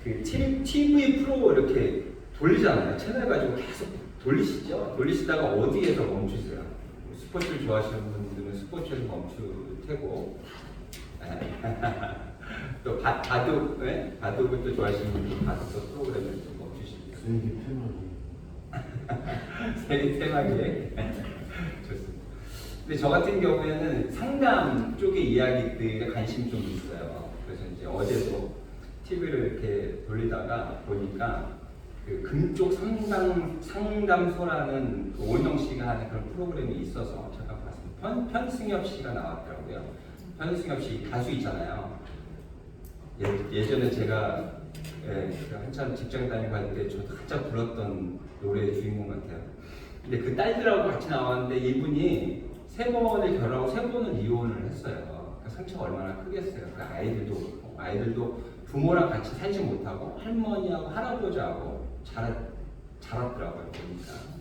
그 TV 프로 이렇게 돌리잖아요. 채널 가지고 계속 돌리시죠. 돌리시다가 어디에서 멈추세요? 스포츠를 좋아하시는 분들은 스포츠에서 멈출 테고, 또 바둑, 네? 바둑을 또 좋아하시는 분들은 바둑 프로그램을 좀 멈추십니다. 세계 테마기에 좋습니다. 근데 저 같은 경우에는 상담 쪽의 이야기들에 관심이 좀 있어요. 그래서 이제 어제도 TV를 이렇게 돌리다가 보니까 그 금쪽 상담소라는 그 오은영 씨가 하는 그런 프로그램이 있어서 잠깐 봤습니다. 편승엽 씨가 나왔더라고요. 편승엽 씨 가수 있잖아요. 예전에 제가 한참 직장 다니고 할 때 저도 한참 불렀던 노래의 주인공 같아요. 근데 그 딸들하고 같이 나왔는데 이분이 3번을 결혼하고 3번을 이혼을 했어요. 그 상처가 얼마나 크겠어요. 그 아이들도 부모랑 같이 살지 못하고 할머니하고 할아버지하고 자랐더라고요.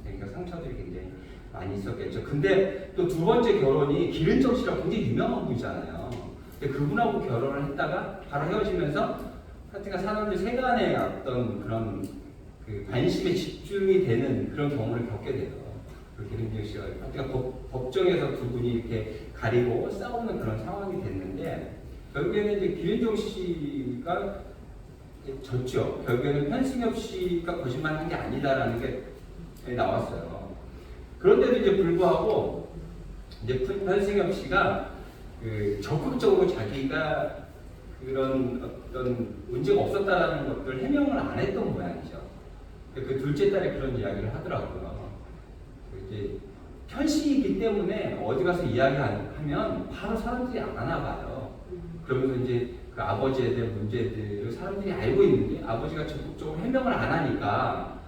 그러니까 상처들이 굉장히 많이 있었겠죠. 근데 또 2번째 결혼이 기른정 씨랑 굉장히 유명한 분이잖아요. 근데 그분하고 결혼을 했다가 바로 헤어지면서 하여튼간 사람들 세간의 어떤 그런 그 관심에 집중이 되는 그런 경우를 겪게 돼요. 그 기른정 씨가 하여튼간 법정에서 2분이 이렇게 가리고 싸우는 그런 상황이 됐는데 결국에는 이제 기른정 씨가 졌죠. 결국에는 편승엽 씨가 거짓말한 게 아니다라는 게 나왔어요. 그런데도 이제 불구하고 이제 편승엽 씨가 그 적극적으로 자기가 그런 어떤 문제가 없었다라는 것들 해명을 안 했던 모양이죠. 그 둘째 딸이 그런 이야기를 하더라고요. 이제 편식이기 때문에 어디 가서 이야기하면 바로 사람들이 안 하나 봐요. 그러면서 이제 그 아버지에 대한 문제들을 사람들이 알고 있는데 아버지가 적극적으로 해명을 안 하니까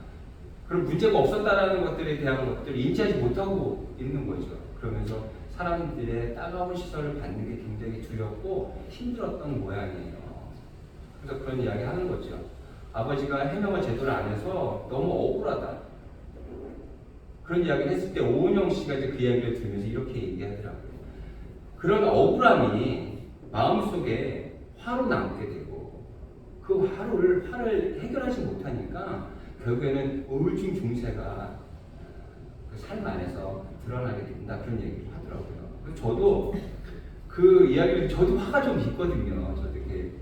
그런 문제가 없었다라는 것들에 대한 것들을 인지하지 못하고 있는 거죠. 그러면서 사람들의 따가운 시선을 받는 게 굉장히 두렵고 힘들었던 모양이에요. 그래서 그런 이야기 하는 거죠. 아버지가 해명을 제대로 안 해서 너무 억울하다. 그런 이야기를 했을 때 오은영 씨가 이제 그 이야기를 들으면서 이렇게 얘기하더라고요. 그런 억울함이 마음속에 화로 남게 되고 그 화를 해결하지 못하니까 결국에는 우울증 증세가 그 삶 안에서 드러나게 된다. 그런 얘기를 하더라고요. 저도 그 이야기를 저도 화가 좀 있거든요. 저도 이렇게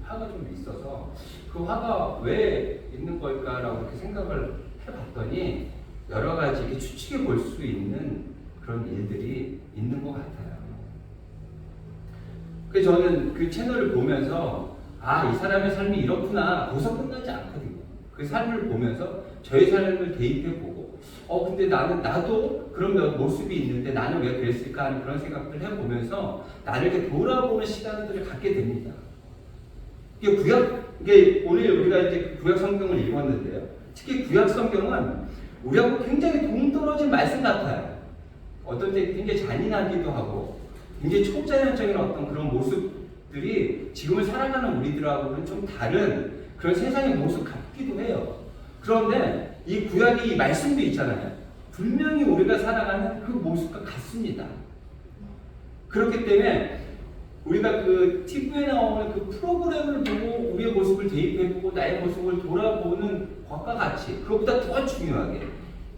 화가 좀 있어서 그 화가 왜 있는 걸까라고 이렇게 생각을 해봤더니 여러 가지 이렇게 추측해 볼 수 있는 그런 일들이 있는 것 같아요. 그래서 저는 그 채널을 보면서 이 사람의 삶이 이렇구나 거기서 끝나지 않거든요. 그 삶을 보면서 저의 삶을 대입해보고 근데 나도 그런 모습이 있는데 나는 왜 그랬을까 하는 그런 생각들을 해보면서 나를 이렇게 돌아보는 시간들을 갖게 됩니다. 이게 오늘 우리가 이제 구약 성경을 읽었는데요. 특히 구약 성경은 우리하고 굉장히 동떨어진 말씀 같아요. 어떤 때 굉장히 잔인하기도 하고 굉장히 초자연적인 어떤 그런 모습들이 지금을 살아가는 우리들하고는 좀 다른 그런 세상의 모습 같기도 해요. 그런데 이 구약의 이 말씀도 있잖아요. 분명히 우리가 살아가는 그 모습과 같습니다. 그렇기 때문에 우리가 그 TV에 나오는 그 프로그램을 보고 우리의 모습을 대입해보고 나의 모습을 돌아보는 것과 같이 그것보다 더 중요하게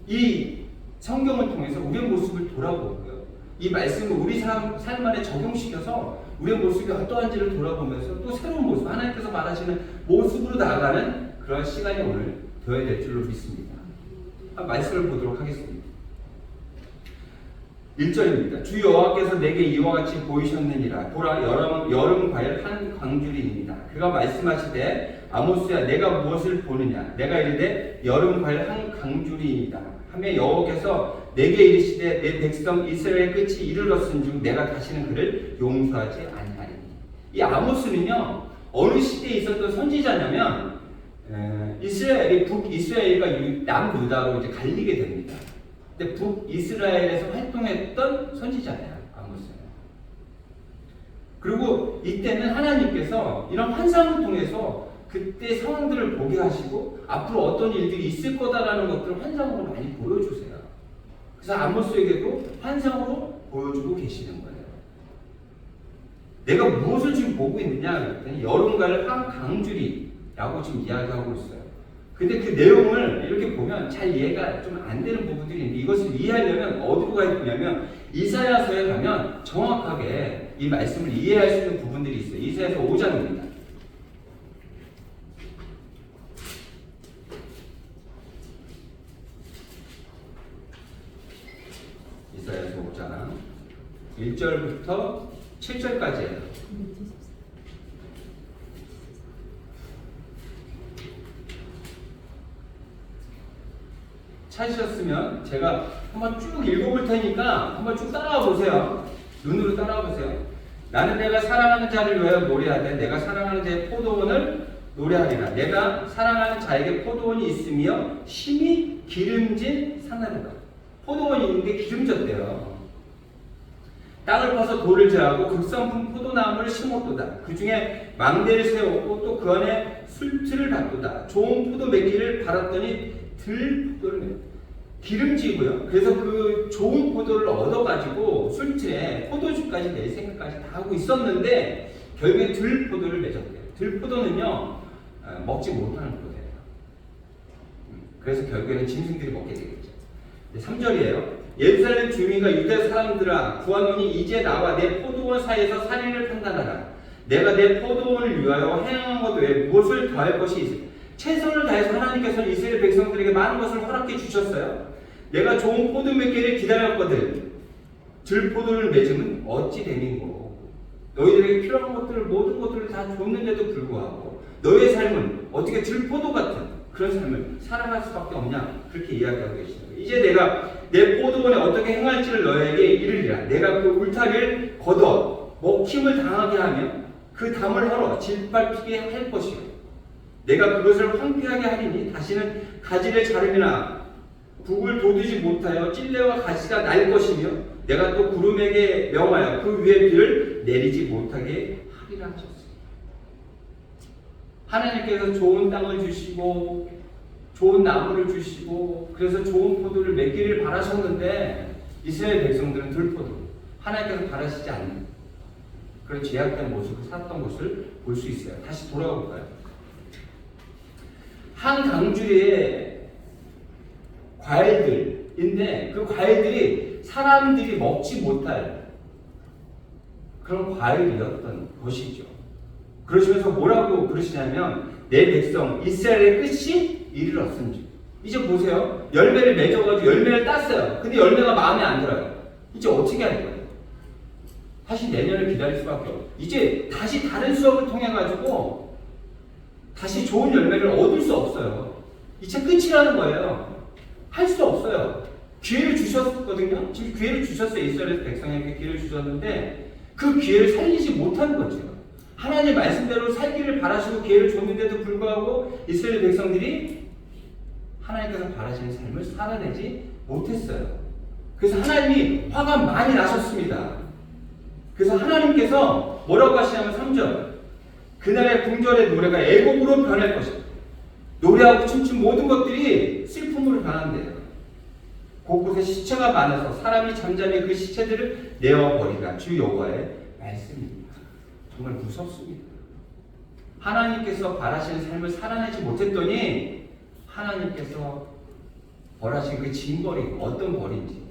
이 성경을 통해서 우리의 모습을 돌아보고요. 이 말씀을 우리 삶 안에 적용시켜서 우리의 모습이 어떠한지를 돌아보면서 또 새로운 모습, 하나님께서 말하시는 모습으로 나아가는 그런 시간이 오늘 되어야 될 줄로 믿습니다. 말씀을 보도록 하겠습니다. 1절입니다. 주 여호와께서 내게 이와 같이 보이셨느니라. 보라, 여름 과일 한 광주리입니다. 그가 말씀하시되 아모스야 내가 무엇을 보느냐. 내가 이르되 여름 과일 한 광주리입니다. 하며 여호와께서 내게 이르시되 내 백성 이스라엘의 끝이 이르렀은즉 내가 다시는 그를 용서하지 아니하리니. 이 아모스는요 어느 시대에 있었던 선지자냐면 이스라엘이 북이스라엘과 남유다로 이제 갈리게 됩니다. 근데 북이스라엘에서 활동했던 선지자예요, 아모스는. 그리고 이때는 하나님께서 이런 환상을 통해서 그때 상황들을 보게 하시고 앞으로 어떤 일들이 있을 거다라는 것들을 환상으로 많이 보여주세요. 그래서 아모스에게도 환상으로 보여주고 계시는 거예요. 내가 무엇을 지금 보고 있느냐 그랬더니 여름과를 한 강줄이 라고 지금 이야기하고 있어요. 근데 그 내용을 이렇게 보면 잘 이해가 좀 안 되는 부분들이 있는데 이것을 이해하려면 어디로 가야 되냐면 이사야서에 가면 정확하게 이 말씀을 이해할 수 있는 부분들이 있어요. 이사야서 5장입니다. 이사야서 5장 1절부터 7절까지예요. 찾으셨으면 제가 한번 쭉 읽어볼 테니까 한번 쭉 따라와 보세요. 눈으로 따라와 보세요. 나는 내가 사랑하는 자를 위하여 노래하되 내가 사랑하는 자의 포도원을 노래하리라. 내가 사랑하는 자에게 포도원이 있으며 심히 기름진 산나루다. 포도원이 있는데 기름졌대요. 땅을 파서 돌을 제하고 극성품 포도나무를 심었도다. 그 중에 망대를 세웠고 또 그 안에 술틀을 닫도다. 좋은 포도 맺기를 바랐더니 들포도를 맺 기름지고요. 그래서 그 좋은 포도를 얻어가지고 술틀에 포도주까지 낼 생각까지 다 하고 있었는데 결국에 들포도를 맺었대요. 들포도는요 먹지 못하는 포도예요. 그래서 결국에는 짐승들이 먹게 되겠죠. 3절이에요. 예루살렘 주민과 유대 사람들아 구하노니 이제 나와 내 포도원 사이에서 살인을 판단하라. 내가 내 포도원을 위하여 행한 것 외에 무엇을 더할 것이 있으리. 최선을 다해서 하나님께서는 이스라엘 백성들에게 많은 것을 허락해 주셨어요. 내가 좋은 포도 맺기를 기다렸거든. 들포도를 맺으면 어찌 됨인고. 너희들에게 필요한 것들을 모든 것들을 다 줬는데도 불구하고 너희의 삶은 어떻게 들포도 같은 그런 삶을 살아갈 수밖에 없냐. 그렇게 이야기하고 계시는 거예요. 이제 내가 내 포도원에 어떻게 행할지를 너희에게 이르리라. 내가 그 울타리를 걷어 먹힘을 당하게 하며 그 담을 헐어 짓밟히게 할 것이요. 내가 그것을 황폐하게 하리니 다시는 가지를 자르거나 북을 돋우지 못하여 찔레와 가시가 날 것이며 내가 또 구름에게 명하여 그 위에 비를 내리지 못하게 하리라 하셨습니다. 하나님께서 좋은 땅을 주시고 좋은 나무를 주시고 그래서 좋은 포도를 맺기를 바라셨는데 이스라엘 백성들은 들포도 하나님께서 바라시지 않는 그런 제약된 모습을 살았던 것을 볼 수 있어요. 다시 돌아가 볼까요? 한 강주리의 과일들인데 그 과일들이 사람들이 먹지 못할 그런 과일이었던 것이죠. 그러시면서 뭐라고 그러시냐면 내 백성 이스라엘의 끝이 이르렀은지. 이제 보세요. 열매를 맺어가지고 열매를 땄어요. 근데 열매가 마음에 안 들어요. 이제 어떻게 할 거예요? 다시 내년을 기다릴 수밖에 없어요. 이제 다시 다른 수업을 통해 가지고 다시 좋은 열매를 얻을 수 없어요. 이제 끝이라는 거예요. 할 수 없어요. 기회를 주셨거든요. 지금 기회를 주셨어요. 이스라엘 백성에게 기회를 주셨는데 그 기회를 살리지 못한 거죠. 하나님 말씀대로 살기를 바라시고 기회를 줬는데도 불구하고 이스라엘 백성들이 하나님께서 바라시는 삶을 살아내지 못했어요. 그래서 하나님이 화가 많이 나셨습니다. 그래서 하나님께서 뭐라고 하시냐면 3절 그날의 궁절의 노래가 애곡으로 변할 것이다. 노래하고 춤춘 모든 것들이 슬픔으로 변한대요. 곳곳에 시체가 많아서 사람이 잠잠히 그 시체들을 내어버리라. 주 여호와의 말씀입니다. 정말 무섭습니다. 하나님께서 바라시는 삶을 살아내지 못했더니 하나님께서 벌하신 그 징벌이 어떤 벌인지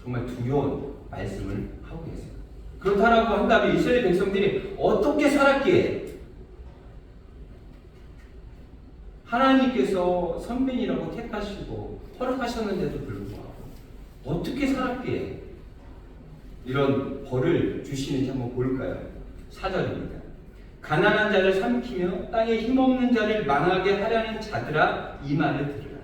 정말 두려운 말씀을 하고 계세요. 그렇다라고 한다면 이스라엘 백성들이 어떻게 살았기에 하나님께서 선민이라고 택하시고 허락하셨는데도 불구하고 어떻게 살았기에 이런 벌을 주시는지 한번 볼까요? 4절입니다. 가난한 자를 삼키며 땅에 힘없는 자를 망하게 하려는 자들아 이 말을 들으라.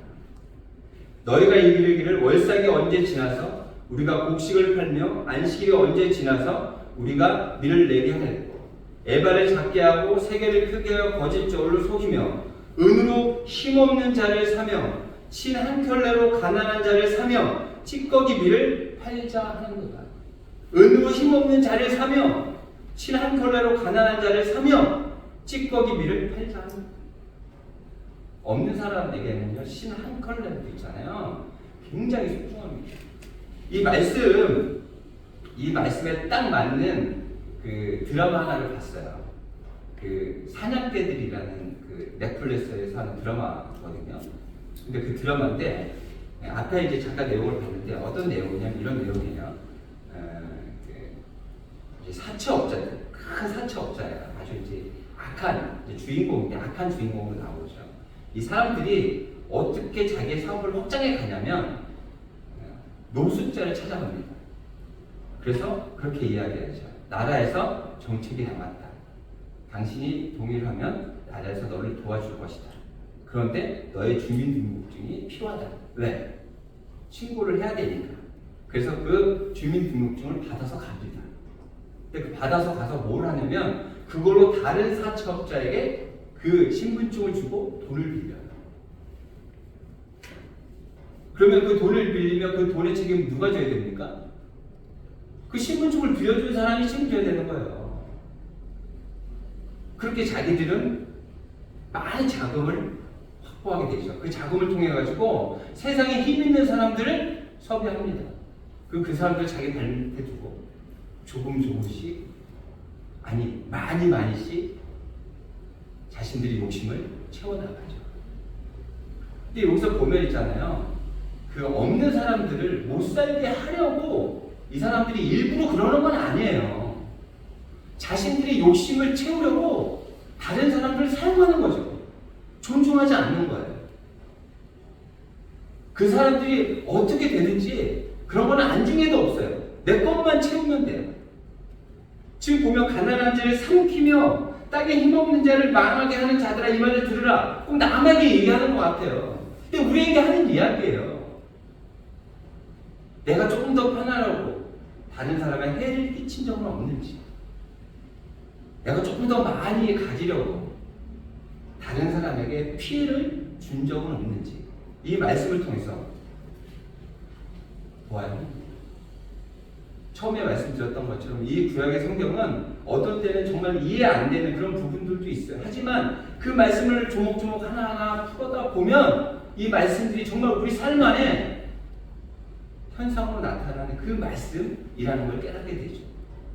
너희가 이르기를 월삭이 언제 지나서 우리가 곡식을 팔며 안식일이 언제 지나서 우리가 밀을 내게 하였고 에바를 작게 하고 세계를 크게 하여 거짓 저울로 속이며 은으로 힘없는 자를 사며 친 한 켤레로 가난한 자를 사며 찌꺼기 밀을 팔자 하는도다. 은으로 힘없는 자를 사며 친 한 켤레로 가난한 자를 사며 찌꺼기 밀을 팔자 하는도다. 없는 사람에게는요 신 한 켤레도 있잖아요. 굉장히 소중합니다. 이 말씀에 딱 맞는 그 드라마 하나를 봤어요. 그 사냥개들이라는 그 넷플릭스에서 하는 드라마거든요. 근데 그 드라마인데 아까 이제 잠깐 내용을 봤는데 어떤 내용이냐면 이런 내용이에요. 이제 사채업자들, 큰 사채업자예요. 아주 이제 악한 이제 주인공인데 악한 주인공으로 나오죠. 이 사람들이 어떻게 자기의 사업을 확장해 가냐면 노숙자를 찾아갑니다. 그래서 그렇게 이야기하죠. 나라에서 정책이 남았다. 당신이 동의를 하면 나라에서 너를 도와줄 것이다. 그런데 너의 주민등록증이 필요하다. 왜? 신고를 해야 되니까. 그래서 그 주민등록증을 받아서 갑니다. 근데 그 받아서 가서 뭘 하냐면 그걸로 다른 사채업자에게 그 신분증을 주고 돈을 빌려요. 그러면 그 돈을 빌리면 그 돈의 책임은 누가 져야 됩니까? 그 신분증을 빌려준 사람이 책임져야 되는 거예요. 그렇게 자기들은 많은 자금을 확보하게 되죠. 그 자금을 통해 가지고 세상에 힘 있는 사람들을 섭외합니다. 그 사람들 자기 발밑에 두고 조금씩 아니 많이씩 자신들이 욕심을 채워나가죠. 근데 여기서 보면 있잖아요. 그 없는 사람들을 못 살게 하려고 이 사람들이 일부러 그러는 건 아니에요. 자신들이 욕심을 채우려고 다른 사람들을 사용하는 거죠. 존중하지 않는 거예요. 그 사람들이 어떻게 되는지 그런 건 안중에도 없어요. 내 것만 채우면 돼요. 지금 보면 가난한 자를 삼키며 땅에 힘없는 자를 망하게 하는 자들아 이 말을 들으라. 꼭 남에게 얘기하는 것 같아요. 근데 우리에게 하는 이야기예요. 내가 조금 더 편안하고 다른 사람의 해를 끼친 적은 없는지, 내가 조금 더 많이 가지려고 다른 사람에게 피해를 준 적은 없는지, 이 말씀을 통해서 보아요. 처음에 말씀드렸던 것처럼 이 구약의 성경은 어떤 때는 정말 이해 안 되는 그런 부분들도 있어요. 하지만 그 말씀을 조목조목 하나하나 풀어다 보면 이 말씀들이 정말 우리 삶 안에 현상으로 나타나는 그 말씀이라는 걸 깨닫게 되죠.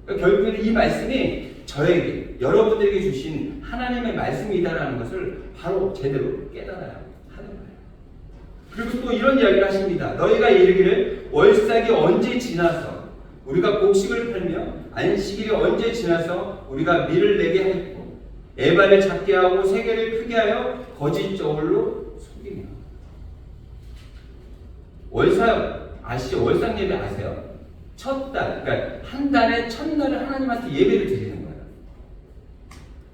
그러니까 결국에는 이 말씀이 저에게, 여러분들에게 주신 하나님의 말씀이다라는 것을 바로 제대로 깨달아야 하는 거예요. 그리고 또 이런 이야기를 하십니다. 너희가 이르기를 월삭이 언제 지나서 우리가 곡식을 팔며 안식일이 언제 지나서 우리가 밀을 내게 하였고 에바를 작게 하고 세계를 크게 하여 거짓 저울로 속이며. 월삭 아시죠? 월삭 예배 아세요? 첫 달, 그러니까 한 달에 첫날을 하나님한테 예배를 드리는 거예요.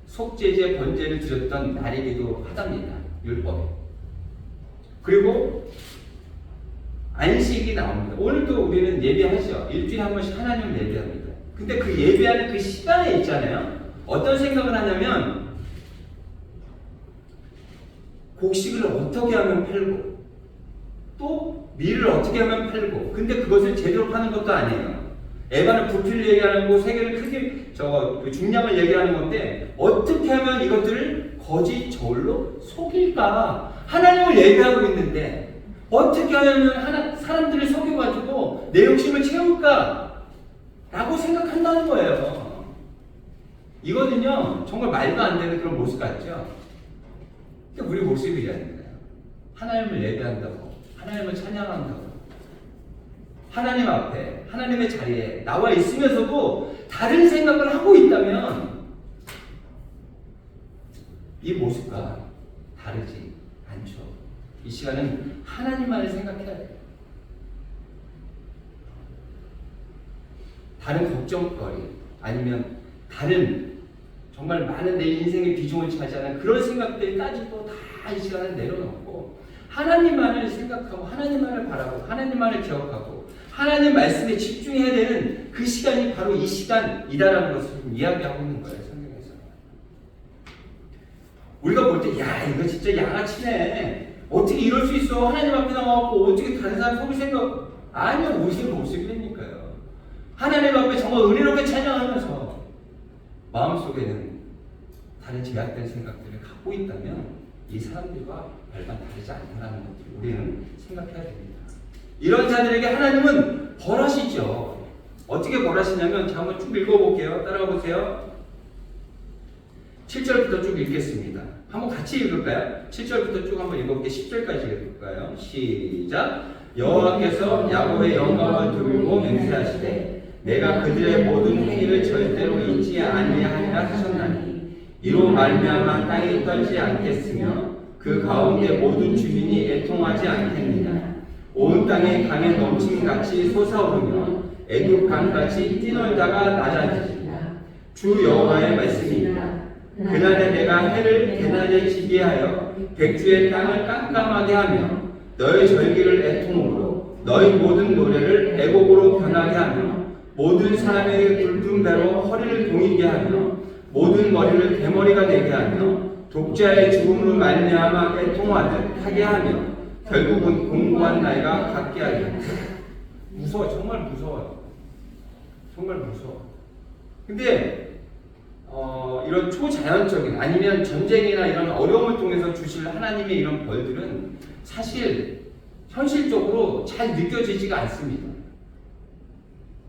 속죄제, 번제를 드렸던 날이기도 하답니다. 율법에. 그리고 안식이 나옵니다. 오늘도 우리는 예배하죠. 일주일에 한 번씩 하나님을 예배합니다. 근데 그 예배하는 그 시간에 있잖아요. 어떤 생각을 하냐면 곡식을 어떻게 하면 팔고 또 밀을 어떻게 하면 팔고, 근데 그것을 제대로 파는 것도 아니에요. 에바는 부피를 얘기하는 거고 세계를 크게 그 중량을 얘기하는 건데 어떻게 하면 이것들을 거짓 저울로 속일까? 하나님을 예배하고 있는데 어떻게 하면 사람들을 속여가지고 내 욕심을 채울까? 라고 생각한다는 거예요. 이거는요 정말 말도 안 되는 그런 모습 같죠? 근데 우리 모습이 이라는 거예요. 하나님을 예배한다고, 하나님을 찬양한다고, 하나님 앞에, 하나님의 자리에 나와 있으면서도 다른 생각을 하고 있다면 이 모습과 다르지 않죠. 이 시간은 하나님만을 생각해야 돼요. 다른 걱정거리 아니면 다른 정말 많은 내 인생의 비중을 차지하는 그런 생각들까지도 다 이 시간을 내려놓고 하나님만을 생각하고 하나님만을 바라고 하나님만을 기억하고 하나님 말씀에 집중해야 되는 그 시간이 바로 이 시간이다라는 것을 이야기하고 있는 거예요. 성경에서. 우리가 볼 때 야 이거 진짜 양아치네. 어떻게 이럴 수 있어? 하나님 앞에 나와갖고 어떻게 다른 사람 속일 생각? 아니요. 무슨 모습이니까요. 하나님 앞에 정말 은혜롭게 찬양하면서 마음속에는 다른 제약된 생각들을 갖고 있다면 이 사람들과 별반 다르지 않다는 것을 우리는 생각해야 됩니다. 이런 자들에게 하나님은 벌하시죠. 어떻게 벌하시냐면 제가 한번 쭉 읽어볼게요. 따라가 보세요. 7절부터 쭉 읽겠습니다. 한번 같이 읽을까요? 7절부터 쭉 한번 읽어볼게요. 10절까지 읽을까요? 시작. 여호와께서 야곱의 영광을 두르고 맹세하시되 내가 그들의 모든 행위를 절대로 잊지 아니하리라 하셨나니 이로 말미암아 땅이 떨지 않겠으며 그 가운데 모든 주민이 애통하지 않겠느냐. 온 땅이 강에 넘침같이 솟아오르며 애굽 강같이 뛰놀다가 낮아지리라. 주 여호와의 말씀입니다. 그날에 내가 해를 대낮에 지게 하여 백주의 땅을 깜깜하게 하며 너의 절기를 애통으로 너희 모든 노래를 애곡으로 변하게 하며 모든 사람에게 붉은 배로 허리를 동이게 하며 모든 머리를 대머리가 되게 하며 독자의 죽음으로 말미암아 애통하듯 하게 하며 결국은 공고한 나이가 갖게 하리라. 무서워. 정말 무서워요. 정말 무서워. 근데 이런 초자연적인 아니면 전쟁이나 이런 어려움을 통해서 주실 하나님의 이런 벌들은 사실 현실적으로 잘 느껴지지가 않습니다.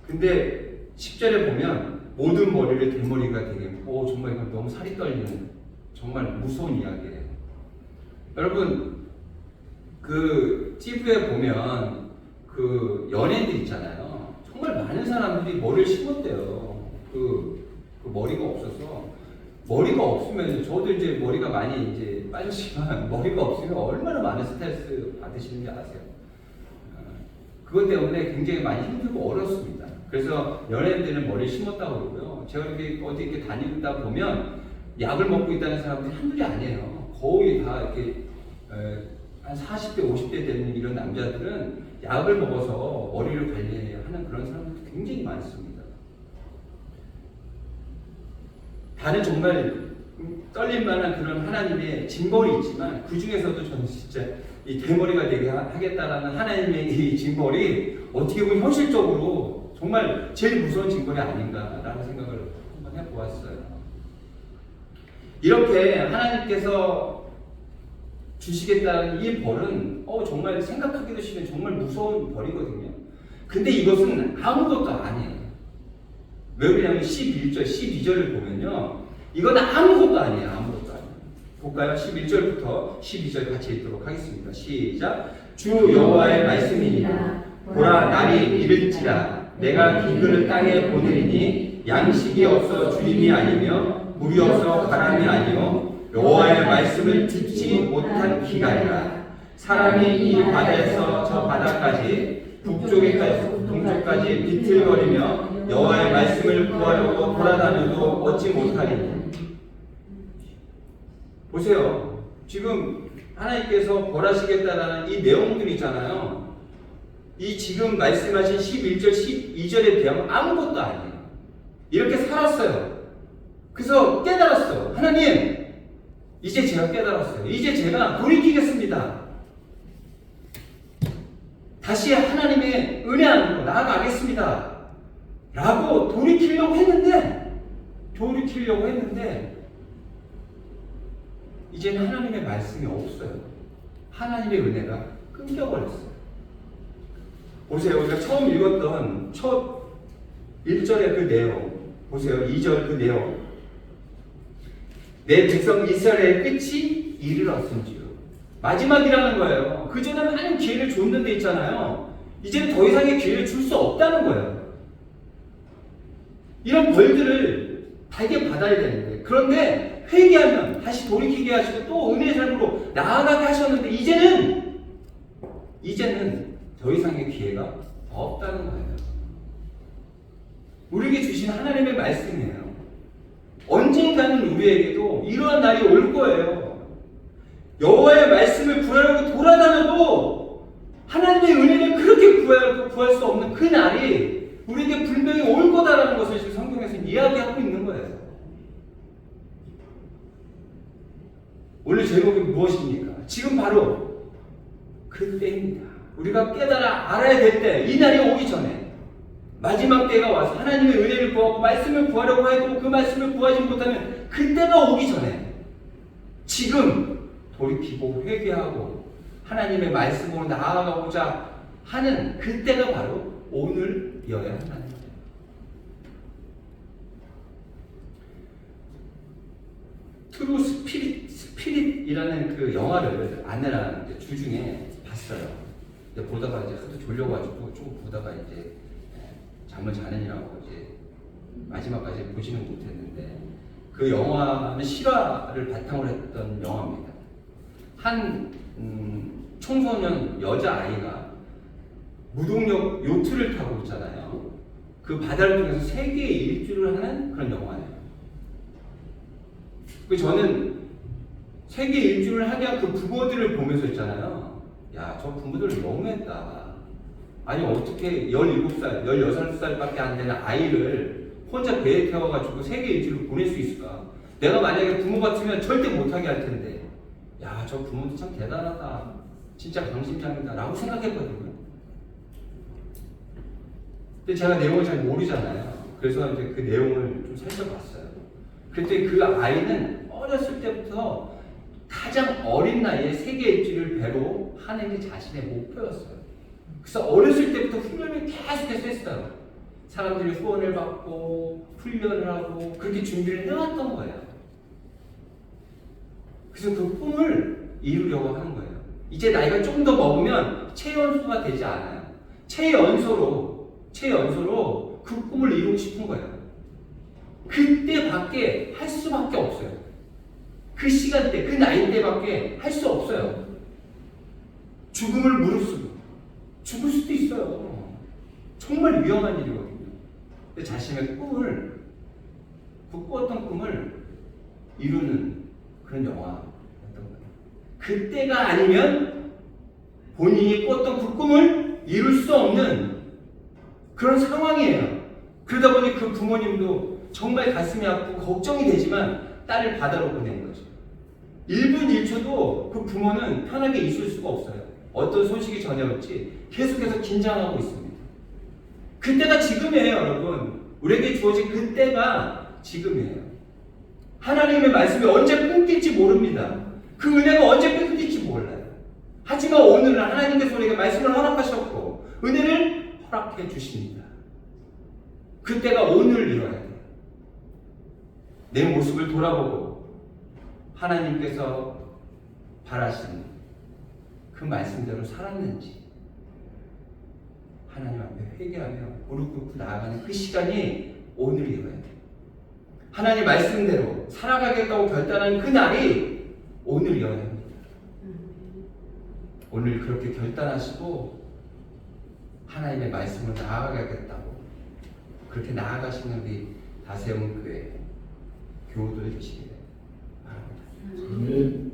근데 10절에 보면 모든 머리를 대머리가 되게 정말 이건 너무 살이 떨리는 정말 무서운 이야기예요. 여러분 그 TV에 보면 그 연예인들 있잖아요. 정말 많은 사람들이 머리를 심었대요. 그 머리가 없어서. 머리가 없으면 저도 이제 머리가 많이 이제 빠졌지만 머리가 없으면 얼마나 많은 스트레스 받으시는지 아세요? 그것 때문에 굉장히 많이 힘들고 어렵습니다. 그래서 연예인들은 머리를 심었다고 그러고요. 제가 이렇게 어디 이렇게 다니다 보면 약을 먹고 있다는 사람들이 한둘이 아니에요. 거의 다 이렇게 한 40대, 50대 되는 이런 남자들은 약을 먹어서 머리를 관리하는 그런 사람들도 굉장히 많습니다. 다른 정말 떨릴만한 그런 하나님의 징벌이 있지만 그 중에서도 저는 진짜 이 대머리가 되게 하겠다라는 하나님의 이 징벌이 어떻게 보면 현실적으로 정말 제일 무서운 징벌이 아닌가라는 생각을 한번 해보았어요. 이렇게 하나님께서 주시겠다는 이 벌은 정말 생각하기도 싫은 정말 무서운 벌이거든요. 근데 이것은 아무것도 아니에요. 왜 그러냐면 11절, 12절을 보면요. 이건 아무것도 아니에요. 아무것도 아니에요. 볼까요? 11절부터 12절 같이 읽도록 하겠습니다. 시작. 주 여호와의 말씀이니라. 보라 날이 이를지라. 내가 기근을 땅에 보내리니 양식이 없어 주림이 아니며 물이 없어 가람이 아니요 여호와의 말씀을 듣지 못한 기가이라. 사람이 이 바다에서 저 바다까지 북쪽에까지 동쪽까지 비틀거리며 여호와의 말씀을 구하려고 돌아다녀도 얻지 못하리니. 보세요. 지금 하나님께서 벌하시겠다라는 이 내용들이 있잖아요. 이 지금 말씀하신 11절, 12절에 비하면 아무것도 아니에요. 이렇게 살았어요. 그래서 깨달았어요. 하나님, 이제 제가 깨달았어요. 이제 제가 돌이키겠습니다. 다시 하나님의 은혜 안으로 나아가겠습니다. 라고 돌이키려고 했는데 이제는 하나님의 말씀이 없어요. 하나님의 은혜가 끊겨버렸어요. 보세요. 우리가 처음 읽었던 첫 1절의 그 내용 보세요. 2절 그 내용. 내 백성 이스라엘의 끝이 이르렀은지요. 마지막이라는 거예요. 그전에 많은 기회를 줬는데 있잖아요. 이제는 더 이상의 기회를 줄 수 없다는 거예요. 이런 벌들을 달게 받아야 되는데, 그런데 회개하면 다시 돌이키게 하시고 또 은혜의 삶으로 나아가게 하셨는데 이제는 더 이상의 기회가 없다는 거예요. 우리에게 주신 하나님의 말씀이에요. 언젠가는 우리에게도 이러한 날이 올 거예요. 여호와의 말씀을 구하려고 돌아다녀도 하나님의 은혜를 그렇게 구할 수 없는 그 날이 우리에게 분명히 올 거다라는 것을 지금 성경에서 이야기하고 있는 거예요. 오늘 제목이 무엇입니까? 지금 바로 그때입니다. 우리가 깨달아 알아야 될 때, 이 날이 오기 전에 마지막 때가 와서 하나님의 은혜를 구하고 말씀을 구하려고 해도 그 말씀을 구하지 못하면 그때가 오기 전에 지금 돌이키고 회개하고 하나님의 말씀으로 나아가고자 하는 그때가 바로 오늘이어야 한다는 거예요. 트루 스피릿이라는 그 영화를 아내랑 이제 주중에 봤어요. 근데 보다가 이제 하도 졸려가지고 조금 보다가 이제 잠을 자느냐고 이제 마지막까지 보지는 못했는데, 그 영화는 실화를 바탕으로 했던 영화입니다. 한 청소년 여자아이가 무동력 요트를 타고 있잖아요. 그 바다를 통해서 세계 일주를 하는 그런 영화예요. 저는 세계 일주를 하게 한 그 부모들을 보면서 있잖아요. 야, 저 부모들 너무했다. 아니, 어떻게 17살, 16살밖에 안 되는 아이를 혼자 배에 태워가지고 세계 일주를 보낼 수 있을까? 내가 만약에 부모 같으면 절대 못하게 할 텐데, 야, 저 부모도 참 대단하다. 진짜 강심장이다. 라고 생각했거든요. 근데 제가 내용을 잘 모르잖아요. 그래서 이제 그 내용을 좀 살펴봤어요. 그때 그 아이는 어렸을 때부터 가장 어린 나이에 세계 일주를 배로 하는 게 자신의 목표였어요. 그래서 어렸을 때부터 훈련을 계속해서 했어요. 사람들이 후원을 받고 훈련을 하고 그렇게 준비를 해왔던 거예요. 그래서 그 꿈을 이루려고 하는 거예요. 이제 나이가 좀 더 먹으면 최연소가 되지 않아요. 최연소로 그 꿈을 이루고 싶은 거예요. 그때밖에 할 수밖에 없어요. 그 시간대, 그 나이대밖에 할 수 없어요. 죽음을 무릅쓰고 죽을 수도 있어요. 정말 위험한 일이거든요. 근데 자신의 꿈을, 그 꾸었던 꿈을 이루는 그런 영화였던 거예요. 그때가 아니면 본인이 꾸었던 그 꿈을 이룰 수 없는 그런 상황이에요. 그러다 보니 그 부모님도 정말 가슴이 아프고 걱정이 되지만 딸을 바다로 보낸 거죠. 1분 1초도 그 부모는 편하게 있을 수가 없어요. 어떤 소식이 전해올지 계속해서 긴장하고 있습니다. 그때가 지금이에요, 여러분. 우리에게 주어진 그때가 지금이에요. 하나님의 말씀이 언제 끊길지 모릅니다. 그 은혜가 언제 끊길지 몰라요. 하지만 오늘은 하나님께서 우리에게 말씀을 허락하셨고 은혜를 허락해 주십니다. 그때가 오늘 이뤄야 돼요. 내 모습을 돌아보고 하나님께서 바라시는 그 말씀대로 살았는지 하나님 앞에 회개하며 무릎 꿇고 나아가는 그 시간이 오늘 이뤄야 돼요. 하나님 말씀대로 살아가겠다고 결단한 그 날이 오늘이어야 합니다. 오늘 그렇게 결단하시고 하나님의 말씀을 나아가겠다고 그렇게 나아가시는 우리 다세움 교회 교우들 되시기를 바랍니다. 아멘.